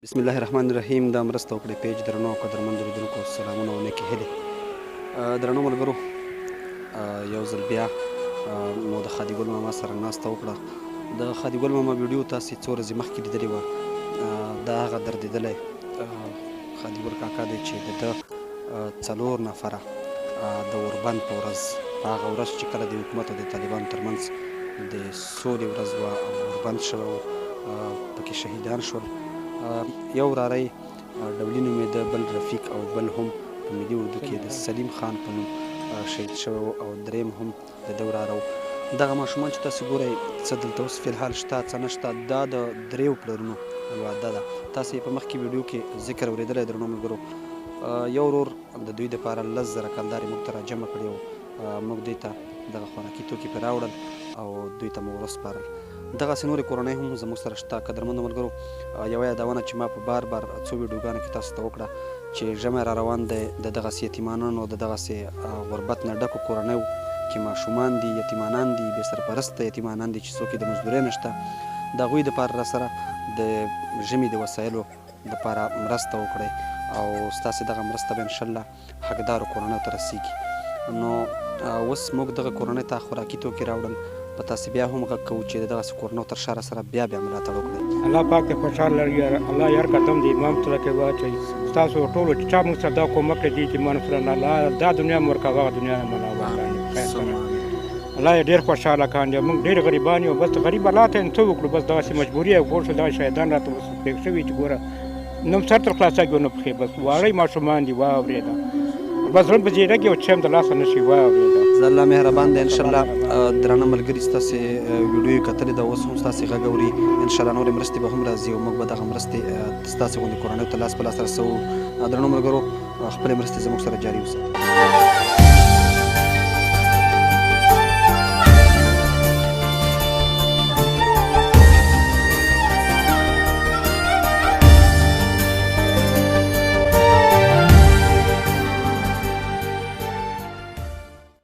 بسم الله الرحمن الرحیم. د مرسته وکړئ پیج درنو قدرمنو لیدونکو سلامونه او نیکې هیلې. درنو ملګرو، یو ځل بیا مو د خادي ګل ماما سره ناسته وکړه. د خادي ګل ماما ویډیو تاسې څو ورځې مخکې لیدلې وه. دا هغه دردېدلی خادي ګل کاکا دی چې د ده 4 نفره د اوربند په ورځ، په هغه ورځ چې کله د حکومت او د طالبانو ترمنځ د سولې ورځ وه او اوربند شوی و، پکې شهیدان شول. یو وراره یې ډولي نومېده، بل رفیق او بل هم په ملي اردو کې د سلیم خان په نوم شهید شوی و، او دریم هم د ده وراره و. دغه ماشومان چې تاسې ګورئ څه دلته اوس فلحال شته څه نشته، دا د 3 پلرونو واده ده. تاسې په مخکې ویډیو کې ذکر اورېدلی درنو ملګرو. یو ورور د دوی دپاره 10,000 کلدارې موږ ته راجمع کړې وو. موږ دوی ته دغه خوراکي توکي پرې راوړل او دوی ته مو ورسپارل. دغسې نورې کورنۍ هم زموږ سره شته. قدرمنو ملګرو، یوه یادونه چې ما په بار څو ویډیوګانو کې تاسو ته وکړه چې ژمی را روان دی، د دغسې یتیمانانو، د دغسې غربت نه ډکو کورنیو کې ماشومان دي، یتیمانان دي، بې سرپرسته یتیمانان دي چې څوک یې د مزدورۍ نشته. د هغوی دپاره راسره د ژمي د وسایلو دپاره مرسته وکړئ او ستاسې دغه مرسته به انشاءالله حقدارو کورنیو ته رسیږي. نو اوس موږ دغه کورنۍ ته خوراکي توکي راوړل. په تاسې بیا هم غږ کوو چې د دغسې کورنیو تر شا راسره بیا ملاتړ وکړئ. الله پاک دې خوشحاله لري. الله هر قدم د امام سره کې واچوي. ستاسو ټولو چې چا موږ سره دا کومک کړی دي یتیمانو سره، الله دا دنیا مو ورکوه، هغه دنیا نه مو الله یې ډېر خوشحاله کاندي. موږ ډېر غریبان یو، بس غریب الله ته څه وکړو، بس دغسې مجبوري او پوه شو دغه شهیدان راته پېښ شوي چې ګوره نوم سر تر خلاصېږي او نه پښې، بس واړه ماشومان دي. واورېده بس زړه په زیرګي او چې هم د لاسه نه شي. واورېده زه الله مهربان دی. انشاءالله درانه ملګري ستاسې ویډیو یې کتلې ده، اوس هم ستاسې غږ اوري. انشاءالله نورې مرستې به هم راځي او موږ به دغه مرستې ستاسې غوندې کورنیو ته لاس په لاس رسوو. درنو ملګرو، خپلې مرستې زموږ سره جاري وساتئ.